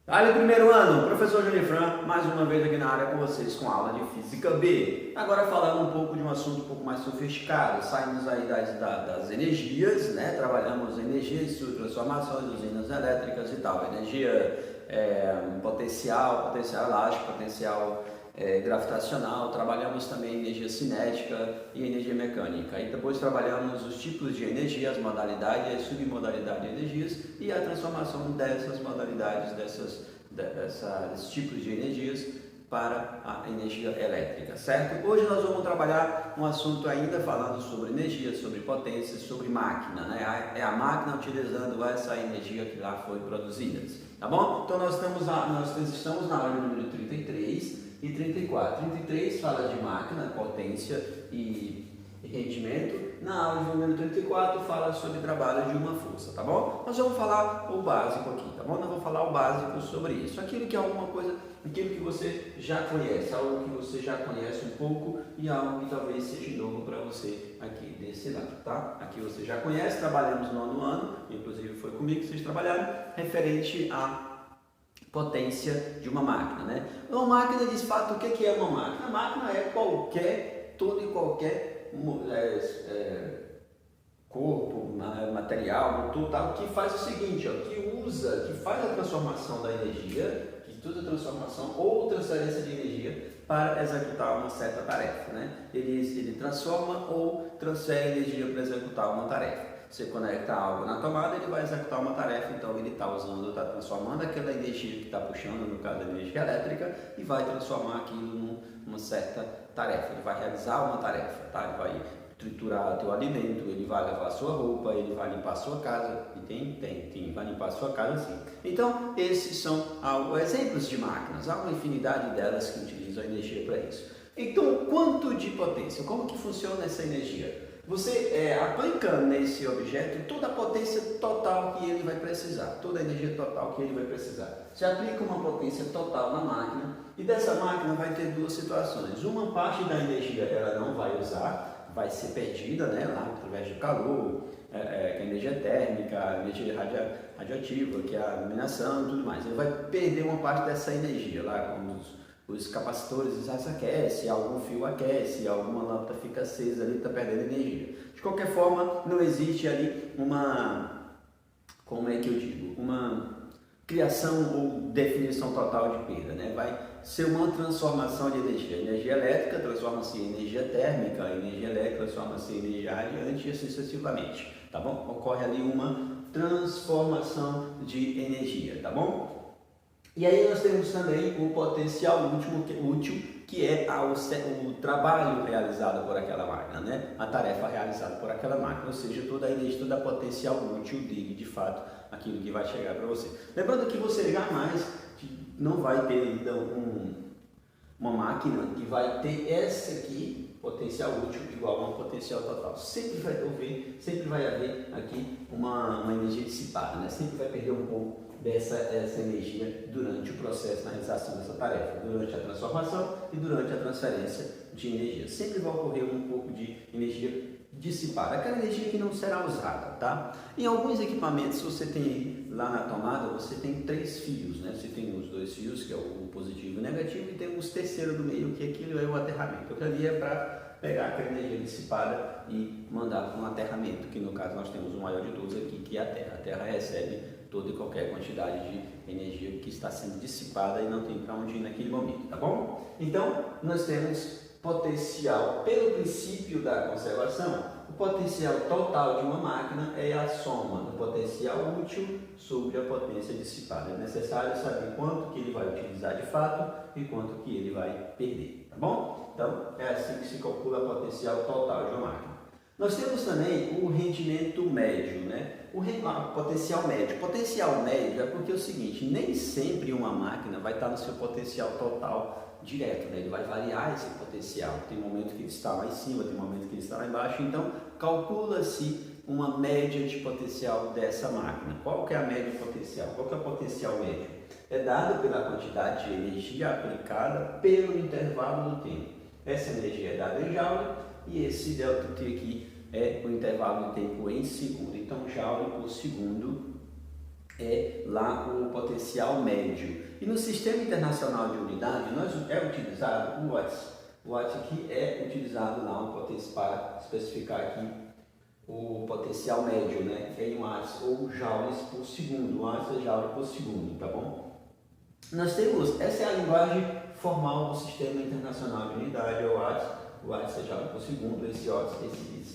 Dale, primeiro ano, professor Junifran, mais uma vez aqui na área com vocês com aula de Física B. Agora falando um pouco de um assunto um pouco mais sofisticado, saímos aí das energias, né? Trabalhamos energias, transformações, usinas elétricas e tal, energia potencial elástico, potencial gravitacional, trabalhamos também energia cinética e energia mecânica. E depois trabalhamos os tipos de energia, as modalidades e as submodalidades de energias e a transformação dessas modalidades, desses tipos de energias para a energia elétrica, certo? Hoje nós vamos trabalhar um assunto ainda falando sobre energia, sobre potência, sobre máquina, né? É a máquina utilizando essa energia que lá foi produzida, tá bom? Então nós estamos na aula número 33 e 34. 33 fala de máquina, potência e rendimento. Na aula de número 34 fala sobre trabalho de uma força, tá bom? Nós vamos falar o básico aqui, tá bom? Nós vamos falar o básico sobre isso. Aquilo que é alguma coisa, aquilo que você já conhece, algo que você já conhece um pouco e algo que talvez seja novo para você aqui desse lado, tá? Aqui você já conhece, trabalhamos no nono ano, inclusive foi comigo que vocês trabalharam, referente a potência de uma máquina, né? Uma máquina, de fato, o que é uma máquina? A máquina é todo e qualquer corpo, material, tudo tal, que faz o seguinte, ó, que faz a transformação da energia, que estuda a transformação ou transferência de energia para executar uma certa tarefa, né? Ele transforma ou transfere energia para executar uma tarefa. Você conecta algo na tomada, ele vai executar uma tarefa, então ele está transformando aquela energia que está puxando, no caso a energia elétrica, e vai transformar aquilo numa certa tarefa. Ele vai realizar uma tarefa, tá? Ele vai triturar o teu alimento, ele vai lavar a sua roupa, ele vai limpar a sua casa, e vai limpar a sua casa sim. Então, esses são exemplos de máquinas, há uma infinidade delas que utilizam a energia para isso. Então, quanto de potência? Como que funciona essa energia? Você aplica nesse objeto toda a potência total que ele vai precisar, toda a energia total que ele vai precisar. Você aplica uma potência total na máquina e dessa máquina vai ter duas situações. Uma parte da energia ela não vai usar, vai ser perdida, né, lá através de calor, que é a energia térmica, a energia radioativa, que é a iluminação e tudo mais. Ele vai perder uma parte dessa energia lá, como os capacitores aquecem, algum fio aquece, alguma lâmpada fica acesa ali, está perdendo energia. De qualquer forma, não existe ali uma criação ou definição total de perda, né? Vai ser uma transformação de energia. Energia elétrica transforma-se em energia térmica, energia elétrica transforma-se em energia radiante e assim sucessivamente, tá bom? Ocorre ali uma transformação de energia, tá bom? E aí nós temos também o potencial útil, que é o trabalho realizado por aquela máquina, né? A tarefa realizada por aquela máquina, ou seja, toda a energia, toda a potencial útil dele, de fato, aquilo que vai chegar para você. Lembrando que você jamais não vai ter ainda uma máquina que vai ter essa aqui, potencial útil, igual a uma potencial total. Sempre vai haver aqui uma energia dissipada, né? Sempre vai perder um pouco dessa energia durante o processo na realização dessa tarefa, durante a transformação e durante a transferência de energia. Sempre vai ocorrer um pouco de energia dissipada, aquela energia que não será usada, tá? Em alguns equipamentos você tem lá na tomada, você tem 3 fios, né? Você tem os 2 fios, que é o positivo e o negativo, e tem os terceiro do meio, que aquilo é o aterramento. Aquilo ali é para pegar aquela energia dissipada e mandar para um aterramento, que no caso nós temos o maior de todos aqui, que é a Terra. A Terra recebe toda e qualquer quantidade de energia que está sendo dissipada e não tem para onde ir naquele momento, tá bom? Então, nós temos potencial, pelo princípio da conservação, o potencial total de uma máquina é a soma do potencial útil sobre a potência dissipada. É necessário saber quanto que ele vai utilizar de fato e quanto que ele vai perder, tá bom? Então, é assim que se calcula o potencial total de uma máquina. Nós temos também o rendimento médio, né? O potencial médio. Potencial médio é porque é o seguinte, nem sempre uma máquina vai estar no seu potencial total direto, né? Ele vai variar esse potencial. Tem momento que ele está lá em cima, tem momento que ele está lá embaixo, então calcula-se uma média de potencial dessa máquina. Qual que é a média potencial? Qual que é o potencial médio? É dado pela quantidade de energia aplicada pelo intervalo do tempo. Essa energia é dada em joule e esse delta T aqui é o intervalo de tempo em segundo. Então, joule por segundo é lá o potencial médio. E no Sistema Internacional de Unidade, é utilizado o watts. O watt aqui é utilizado lá para especificar aqui o potencial médio, né? Em watts ou joules por segundo. Watts é joule por segundo, tá bom? Nós temos, essa é a linguagem formal do Sistema Internacional de Unidade, é o watts. O watts é joule por segundo. Esse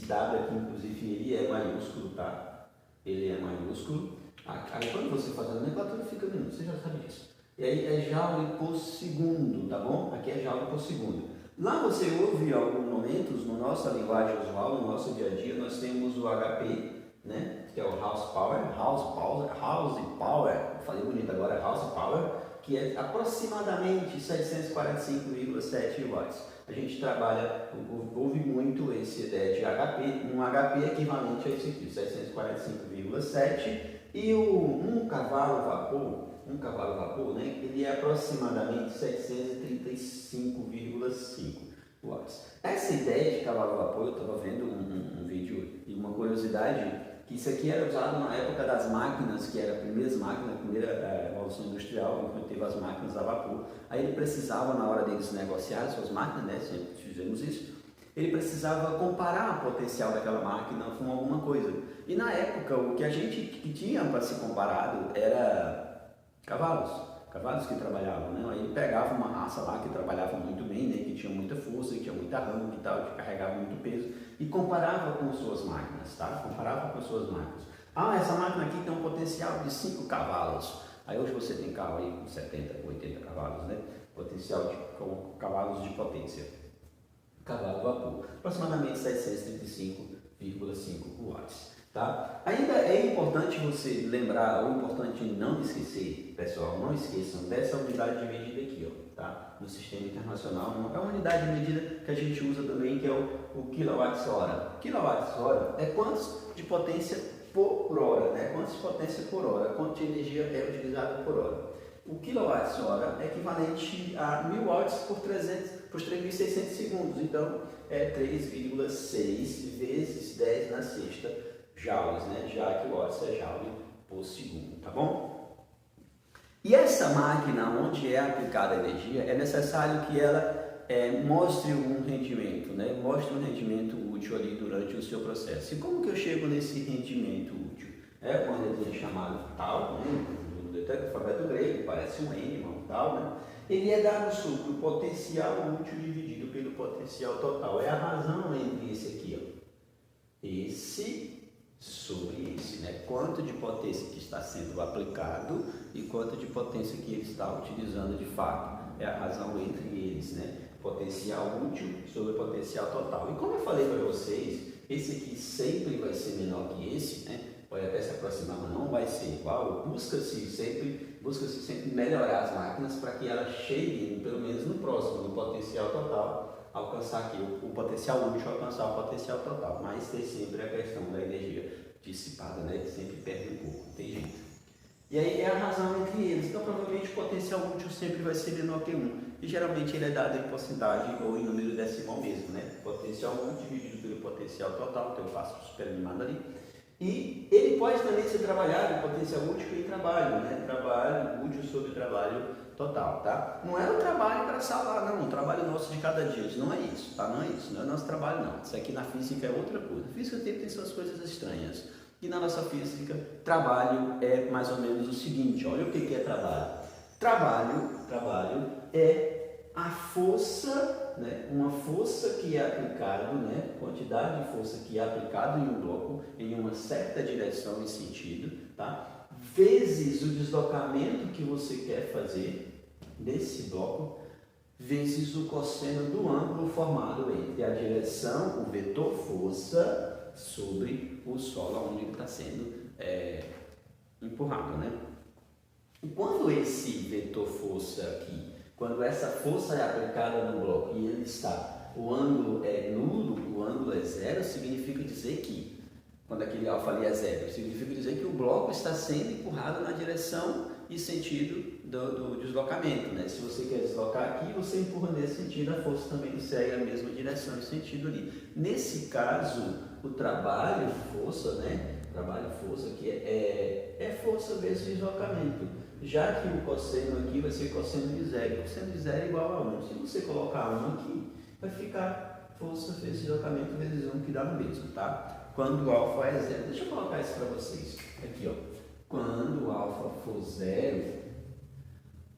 dado aqui, inclusive, ele é maiúsculo, tá? Ele é maiúsculo. Aí quando você faz a nomenclatura fica minuto, você já sabe disso. E aí é joule por segundo, tá bom? Aqui é joule por segundo. Lá você ouve em alguns momentos, na nossa linguagem usual, no nosso dia a dia, nós temos o HP, né? Que é o House Power, falei bonito agora, House Power, que é aproximadamente 745,7 watts. A gente trabalha, ouve muito essa ideia de HP, um HP equivalente a esse aqui, 745,7, e um cavalo vapor, né, ele é aproximadamente 735,5 watts. Essa ideia de cavalo vapor, eu estava vendo um vídeo e uma curiosidade, que isso aqui era usado na época das máquinas, que era a primeira revolução industrial, quando teve as máquinas a vapor. Aí ele precisava, na hora deles negociar suas máquinas, né, sempre fizemos isso, ele precisava comparar o potencial daquela máquina com alguma coisa. E na época, o que a gente tinha para ser comparado era cavalos que trabalhavam, né? Aí ele pegava uma raça lá que trabalhava muito bem, né? Que tinha muita força, que tinha muita rama e tal, que carregava muito peso, e comparava com suas máquinas, tá? Comparava com suas máquinas. Essa máquina aqui tem um potencial de 5 cavalos. Aí hoje você tem carro aí com 70, 80 cavalos, né? Potencial com cavalos de potência. Cavalo vapor, aproximadamente 735,5 watts. Tá? Ainda é importante você lembrar, ou importante não esquecer, pessoal, não esqueçam dessa unidade de medida aqui, ó, tá? No Sistema Internacional, é uma unidade de medida que a gente usa também, que é o quilowatts-hora. Quilowatts-hora é quantos de potência por hora, né? Quantos de potência por hora, quanto de energia é utilizado por hora. O quilowatts-hora é equivalente a 1000 watts por 3.600 segundos, então é 3,6 vezes 10 na sexta joules, né? Já que watts é joule por segundo, tá bom? E essa máquina onde é aplicada a energia, é necessário que ela mostre um rendimento, né? Mostre um rendimento útil ali durante o seu processo. E como que eu chego nesse rendimento útil? É uma letrinha chamada tal, né? Do alfabeto grego, parece um N, um tal, né? Ele é dado sobre o potencial útil dividido pelo potencial total. É a razão entre esse aqui, ó. Esse sobre esse, né? Quanto de potência que está sendo aplicado e quanto de potência que ele está utilizando de fato. É a razão entre eles, né? Potencial útil sobre potencial total. E como eu falei para vocês, esse aqui sempre vai ser menor que esse, né? Pode até se aproximar, mas não vai ser igual. Busca-se sempre melhorar as máquinas para que elas cheguem, pelo menos no próximo, no potencial total, alcançar aqui o potencial útil, alcançar o potencial total, mas tem sempre a questão da energia dissipada, né, que sempre perde um pouco, tem jeito. E aí é a razão entre eles, então provavelmente o potencial útil sempre vai ser menor que 1, e geralmente ele é dado em porcentagem ou em número decimal mesmo, né, potencial útil dividido pelo potencial total, então eu faço super animado ali, e ele pode também ser trabalhado, potencial útil em trabalho, né, trabalho útil sobre trabalho total, tá? Não é o trabalho para salvar, não, o trabalho nosso de cada dia, não é isso, tá? Não é isso, não é nosso trabalho, não. Isso aqui na física é outra coisa. A física tem suas coisas estranhas. E na nossa física, trabalho é mais ou menos o seguinte, olha o que é trabalho. Trabalho é a força, né? Uma força que é aplicada, né? Quantidade de força que é aplicada em um bloco, em uma certa direção e sentido, tá? Vezes o deslocamento que você quer fazer desse bloco, vezes o cosseno do ângulo formado entre a direção, o vetor força, sobre o solo onde ele está sendo empurrado, né? E quando esse vetor força aqui, quando essa força é aplicada no bloco e ele está, o ângulo é nulo, o ângulo é zero, significa dizer que quando aquele alfa ali é zero, significa dizer que o bloco está sendo empurrado na direção e sentido do deslocamento, né? Se você quer deslocar aqui, você empurra nesse sentido, a força também segue a mesma direção e sentido ali. Nesse caso, o trabalho, força, né? trabalho força aqui é força vezes deslocamento. Já que o cosseno aqui vai ser cosseno de zero. Cosseno de zero é igual a 1. Se você colocar 1 aqui, vai ficar força vezes deslocamento vezes 1, que dá no mesmo, tá? Quando o alfa é zero. Deixa eu colocar isso para vocês. Aqui, ó. Quando o alfa for zero,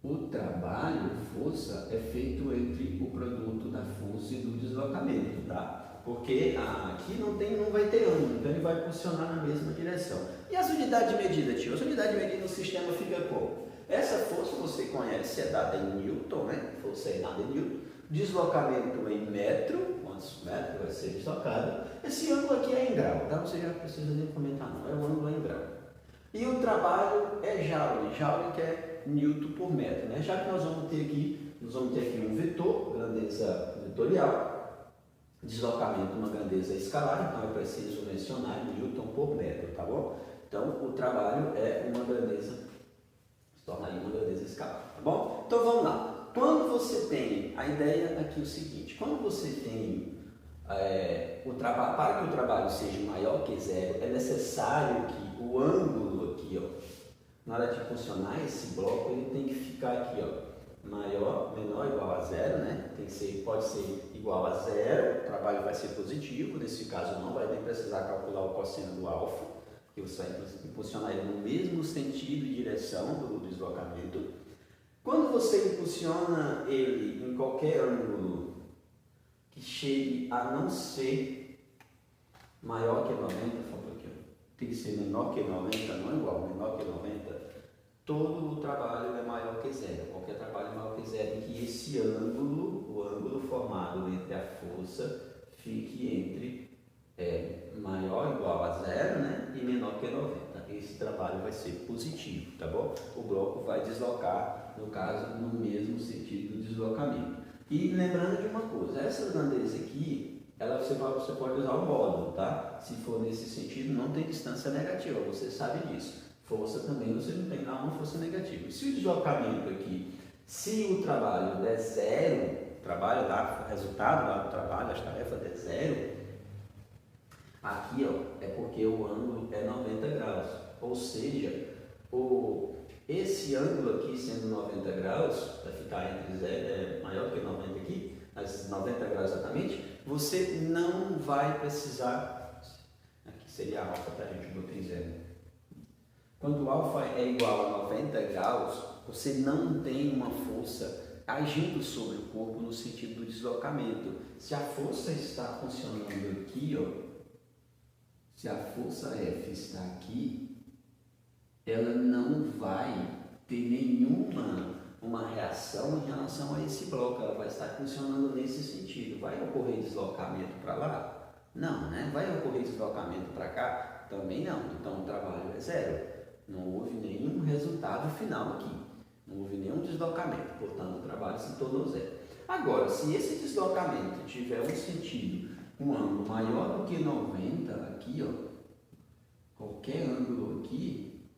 o trabalho, força, é feito entre o produto da força e do deslocamento, tá? Porque aqui não vai ter ângulo, então ele vai posicionar na mesma direção. E as unidades de medida, tio? As unidades de medida no sistema fica como? Essa força você conhece, é dada em Newton, né? Força é dada em Newton. Deslocamento em metro, quantos metros vai ser deslocado. Esse ângulo aqui é em grau, tá? Você já precisa nem comentar não, é o ângulo em grau. E o trabalho é Joule, Joule que é Newton por metro, né? Já que nós vamos ter aqui um vetor, grandeza vetorial, deslocamento uma grandeza escalar, então é preciso mencionar Newton por metro, tá bom? Então o trabalho é uma grandeza, se tornaria uma grandeza escalar, tá bom? Então vamos lá. Quando você tem, a ideia aqui é o seguinte, quando você tem o trabalho, para que o trabalho seja maior que zero, é necessário que o ângulo aqui, ó, na hora de funcionar esse bloco, ele tem que ficar aqui, ó, menor ou igual a zero, né? Pode ser igual a zero, o trabalho vai ser positivo, nesse caso não vai nem precisar calcular o cosseno do alfa, porque você vai impulsionar ele no mesmo sentido e direção do deslocamento. Quando você impulsiona ele em qualquer ângulo que chegue a não ser maior que 90, faltou aqui, ó, tem que ser menor que 90, não igual, menor que 90, todo o trabalho é maior que zero. Qualquer trabalho é maior que zero em que esse ângulo, o ângulo formado entre a força, fique entre maior ou igual a zero, né, e menor que 90. Esse trabalho vai ser positivo, tá bom? O bloco vai deslocar, no caso, no mesmo sentido do deslocamento. E lembrando de uma coisa, essa grandeza aqui, você pode usar o módulo, tá? Se for nesse sentido, não tem distância negativa, você sabe disso. Força também, você não tem uma força negativa. Se o deslocamento aqui, se o trabalho der zero, o resultado lá do trabalho, as tarefas der zero, aqui, ó, é porque o ângulo é 90 graus. Ou seja, esse ângulo aqui sendo 90 graus, vai ficar entre zero, maior que 90 aqui, mas 90 graus exatamente, você não vai precisar, aqui seria alfa, tá gente, eu botei zero. Quando o alfa é igual a 90 graus, você não tem uma força agindo sobre o corpo no sentido do deslocamento. Se a força está funcionando aqui, ó, se a força F está aqui, ela não vai ter uma reação em relação a esse bloco, ela vai estar funcionando nesse sentido. Vai ocorrer deslocamento para lá? Não, né? Vai ocorrer deslocamento para cá? Também não. Então o trabalho é zero. Não houve nenhum resultado final aqui. Não houve nenhum deslocamento, portanto o trabalho se tornou zero. Agora, se esse deslocamento tiver um sentido, um ângulo maior do que 90, aqui, ó, qualquer ângulo aqui,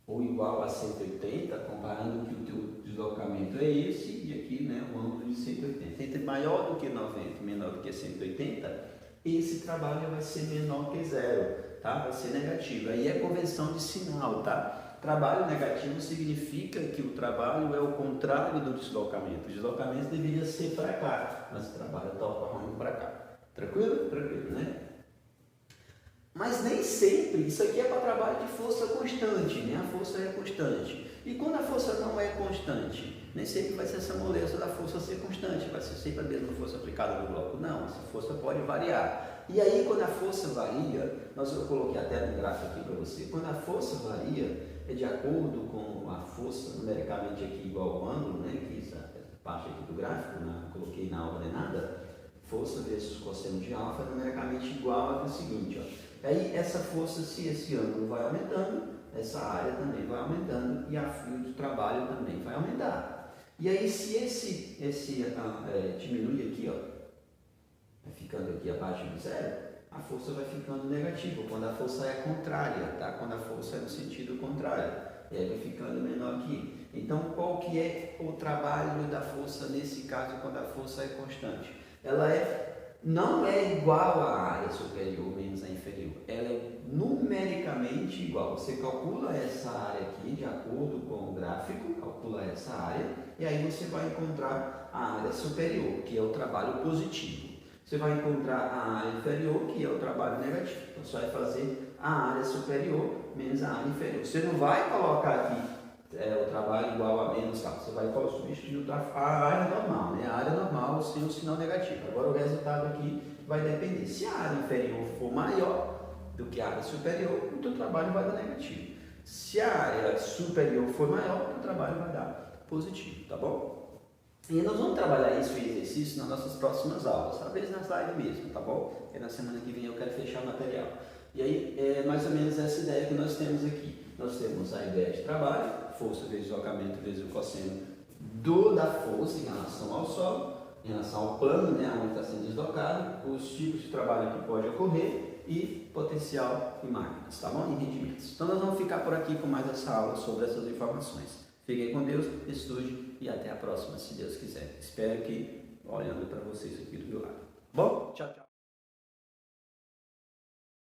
ou igual a 180, comparando que o teu deslocamento é esse, e aqui, né, o ângulo de 180. Entre maior do que 90 e menor do que 180, esse trabalho vai ser menor que zero, tá? Vai ser negativo. Aí é convenção de sinal, tá? Trabalho negativo significa que o trabalho é o contrário do deslocamento. O deslocamento deveria ser para cá, mas o trabalho está ocorrendo para cá. Tranquilo? Tranquilo, né? Mas nem sempre, isso aqui é para trabalho de força constante, né? A força é constante. E quando a força não é constante, nem sempre vai ser essa moleza da força ser constante, vai ser sempre a mesma força aplicada no bloco. Não, essa força pode variar. E aí, quando a força varia, eu coloquei até no gráfico aqui para você, quando a força varia, é de acordo com a força, numericamente aqui igual ao ângulo, né? Que essa parte aqui do gráfico, coloquei na ordenada, força vezes cosseno de alfa é numericamente igual ao seguinte, ó. Aí essa força, se esse ângulo vai aumentando, essa área também vai aumentando e a fio de trabalho também vai aumentar. E aí se esse diminui aqui, ó, vai ficando aqui abaixo de zero, a força vai ficando negativa, quando a força é contrária, tá? Quando a força é no sentido contrário, e aí vai ficando menor aqui. Então qual que é o trabalho da força nesse caso quando a força é constante? Ela é não é igual à área superior menos a inferior. Ela é numericamente igual. Você calcula essa área aqui de acordo com o gráfico, calcula essa área, e aí você vai encontrar a área superior, que é o trabalho positivo. Você vai encontrar a área inferior, que é o trabalho negativo. Então você vai fazer a área superior menos a área inferior. Você não vai colocar aqui o trabalho igual a menos, sabe? Você vai substituir a área normal, né? A área normal sem o sinal negativo. Agora o resultado aqui vai depender. Se a área inferior for maior do que a área superior, o teu trabalho vai dar negativo. Se a área superior for maior, o teu trabalho vai dar positivo, tá bom? E nós vamos trabalhar isso em exercício nas nossas próximas aulas, talvez na slide mesmo, tá bom? Porque na semana que vem eu quero fechar o material. E aí é mais ou menos essa ideia que nós temos aqui. Nós temos a ideia de trabalho, força vezes deslocamento vezes o cosseno da força em relação ao solo, em relação ao plano, né, onde está sendo deslocado, os tipos de trabalho que pode ocorrer e potencial em máquinas, tá bom? E rendimentos. Então nós vamos ficar por aqui com mais essa aula sobre essas informações. Fiquem com Deus, estude e até a próxima, se Deus quiser. Espero que olhando para vocês aqui do meu lado. Bom, tchau, tchau.